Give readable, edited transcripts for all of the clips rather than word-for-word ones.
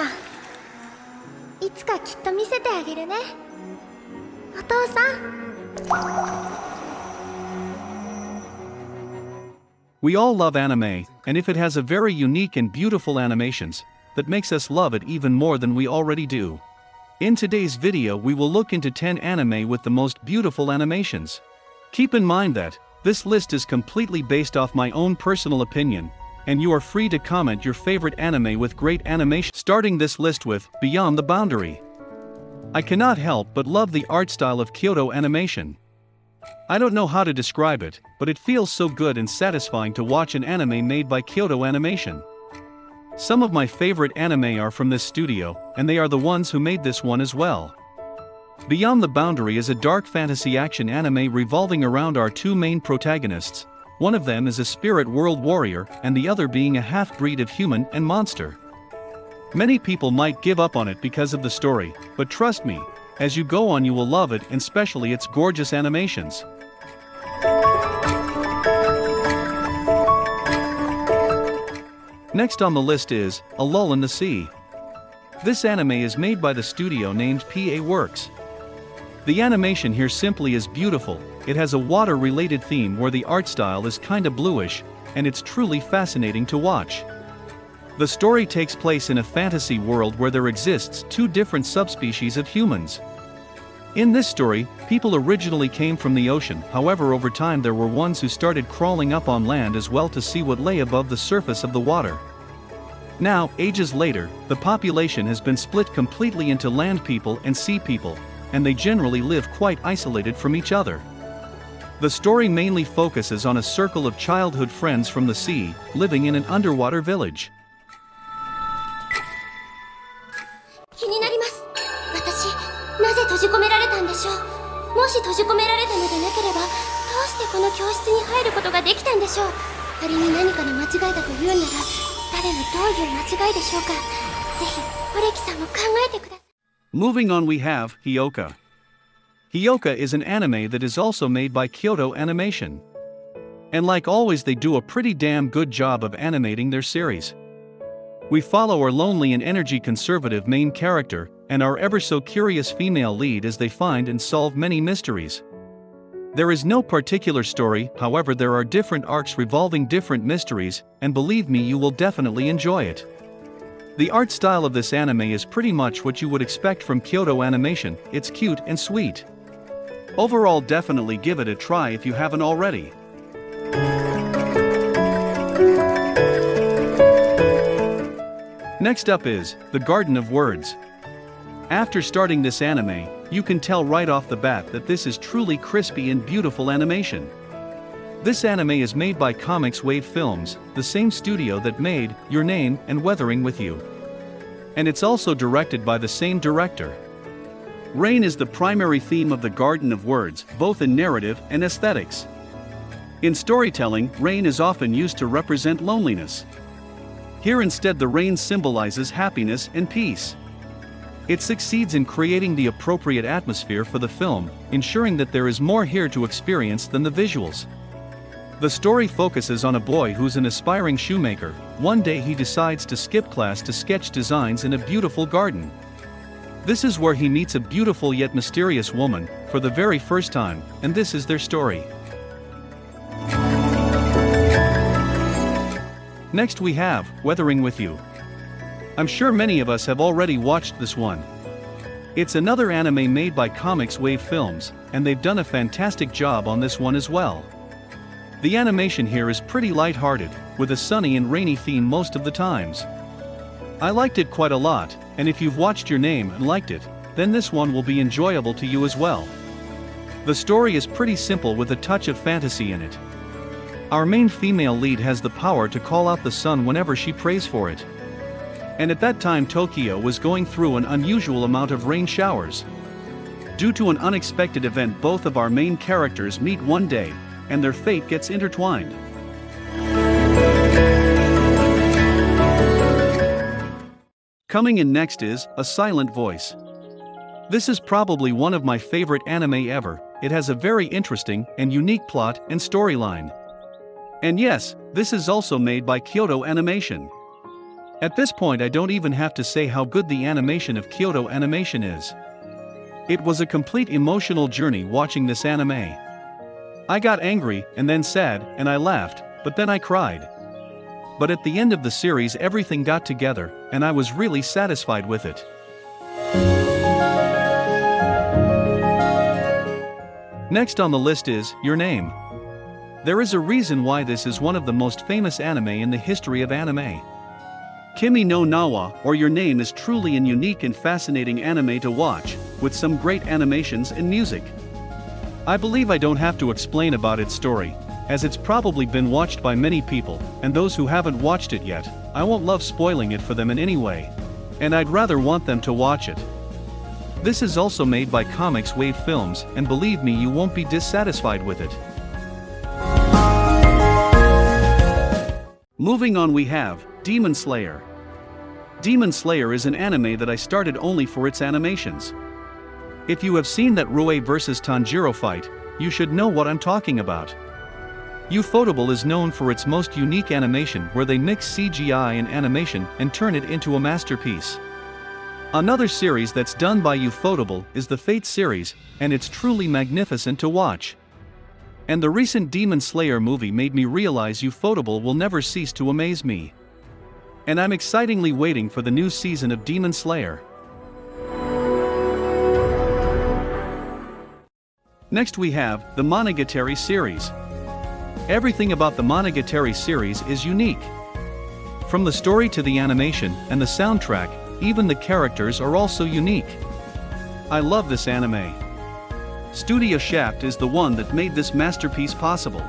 さん。いつかきっと見せてあげるね。お父さん。We all love anime, and if it has a very unique and beautiful animations, that makes us love it even more than we already do. In today's video we will look into 10 anime with the most beautiful animations. Keep in mind that this list is completely based off my own personal opinion, and you are free to comment your favorite anime with great animation. Starting this list with Beyond the Boundary. I cannot help but love the art style of Kyoto animation. I don't know how to describe it, but it feels so good and satisfying to watch an anime made by Kyoto Animation. Some of my favorite anime are from this studio, and they are the ones who made this one as well. Beyond the Boundary is a dark fantasy action anime revolving around our two main protagonists. One of them is a spirit world warrior, and the other being a half-breed of human and monster. Many people might give up on it because of the story, but trust me, as you go on you will love it, and especially its gorgeous animations. Next on the list is A Lull in the Sea. This anime is made by the studio named PA Works. The animation here simply is beautiful. It has a water-related theme where the art style is kinda bluish, and it's truly fascinating to watch. The story takes place in a fantasy world where there exists two different subspecies of humans. In this story, people originally came from the ocean, however over time there were ones who started crawling up on land as well to see what lay above the surface of the water. Now, ages later, the population has been split completely into land people and sea people, and they generally live quite isolated from each other. The story mainly focuses on a circle of childhood friends from the sea, living in an underwater village. 気になります。私、なぜ閉じ込められたんでしょう。もし閉じ込められたのでなければ、どうしてこの教室に入ることができたんでしょう。仮に何かの間違いだと言うなら、誰のどういう間違いでしょうか。ぜひ、オレキさんも考えてください。Moving on we have Hyoka. Hyoka is an anime that is also made by Kyoto Animation. And like always they do a pretty damn good job of animating their series. We follow our lonely and energy-conservative main character, and our ever-so-curious female lead as they find and solve many mysteries. There is no particular story, however there are different arcs revolving different mysteries, and believe me you will definitely enjoy it. The art style of this anime is pretty much what you would expect from Kyoto Animation. It's cute and sweet. Overall, definitely give it a try if you haven't already. Next up is The Garden of Words. After starting this anime, you can tell right off the bat that this is truly crispy and beautiful animation. This anime is made by Comics Wave Films, the same studio that made Your Name and Weathering with You. And it's also directed by the same director. Rain is the primary theme of The Garden of Words, both in narrative and aesthetics. In storytelling, rain is often used to represent loneliness. Here instead the rain symbolizes happiness and peace. It succeeds in creating the appropriate atmosphere for the film, ensuring that there is more here to experience than the visuals. The story focuses on a boy who's an aspiring shoemaker. One day he decides to skip class to sketch designs in a beautiful garden. This is where he meets a beautiful yet mysterious woman, for the very first time, and this is their story. Next we have Weathering with You. I'm sure many of us have already watched this one. It's another anime made by Comics Wave Films, and they've done a fantastic job on this one as well. The animation here is pretty light-hearted, with a sunny and rainy theme most of the times. I liked it quite a lot, and if you've watched Your Name and liked it, then this one will be enjoyable to you as well. The story is pretty simple with a touch of fantasy in it. Our main female lead has the power to call out the sun whenever she prays for it. And at that time Tokyo was going through an unusual amount of rain showers. Due to an unexpected event both of our main characters meet one day, and their fate gets intertwined. Coming in next is A Silent Voice. This is probably one of my favorite anime ever. It has a very interesting and unique plot and storyline. And yes, this is also made by Kyoto Animation. At this point I don't even have to say how good the animation of CuteLoveStory is. It was a complete emotional journey watching this anime. I got angry, and then sad, and I laughed, but then I cried. But at the end of the series everything got together, and I was really satisfied with it. Next on the list is Your Name. There is a reason why this is one of the most famous anime in the history of anime. Kimi no Nawa, or Your Name, is truly an unique and fascinating anime to watch, with some great animations and music. I believe I don't have to explain about its story, as it's probably been watched by many people, and those who haven't watched it yet, I won't love spoiling it for them in any way. And I'd rather want them to watch it. This is also made by Comics Wave Films, and believe me, you won't be dissatisfied with it. Moving on, we have Demon Slayer. Demon Slayer is an anime that I started only for its animations. If you have seen that Roe vs Tanjiro fight, you should know what I'm talking about. Ufotable is known for its most unique animation where they mix CGI and animation and turn it into a masterpiece. Another series that's done by Ufotable is the Fate series, and it's truly magnificent to watch. And the recent Demon Slayer movie made me realize Ufotable will never cease to amaze me. And I'm excitingly waiting for the new season of Demon Slayer. Next we have the Monogatari series. Everything about the Monogatari series is unique. From the story to the animation and the soundtrack, even the characters are also unique. I love this anime. Studio Shaft is the one that made this masterpiece possible.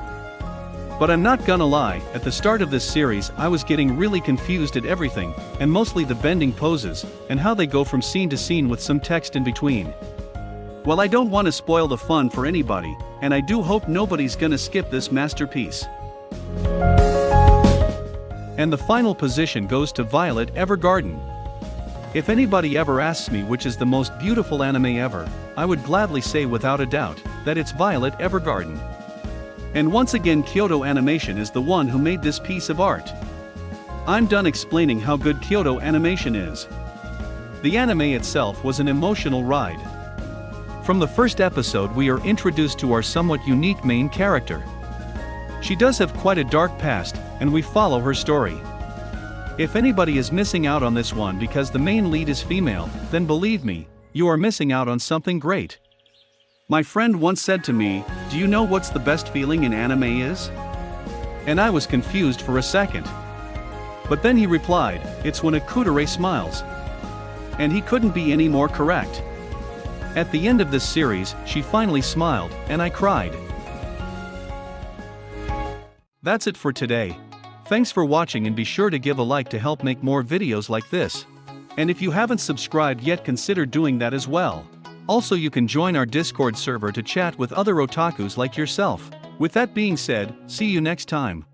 But I'm not gonna lie, at the start of this series I was getting really confused at everything, and mostly the bending poses, and how they go from scene to scene with some text in between. Well, I don't want to spoil the fun for anybody, and I do hope nobody's gonna skip this masterpiece. And the final position goes to Violet Evergarden. If anybody ever asks me which is the most beautiful anime ever, I would gladly say without a doubt that it's Violet Evergarden. And once again, Kyoto Animation is the one who made this piece of art. I'm done explaining how good Kyoto Animation is. The anime itself was an emotional ride. From the first episode we are introduced to our somewhat unique main character. She does have quite a dark past, and we follow her story. If anybody is missing out on this one because the main lead is female, then believe me, you are missing out on something great. My friend once said to me, "Do you know what's the best feeling in anime is?" And I was confused for a second. But then he replied, "It's when a kudere smiles." And he couldn't be any more correct. At the end of this series, she finally smiled, and I cried. That's it for today. Thanks for watching, and be sure to give a like to help make more videos like this. And if you haven't subscribed yet, consider doing that as well. Also, you can join our Discord server to chat with other otakus like yourself. With that being said, see you next time.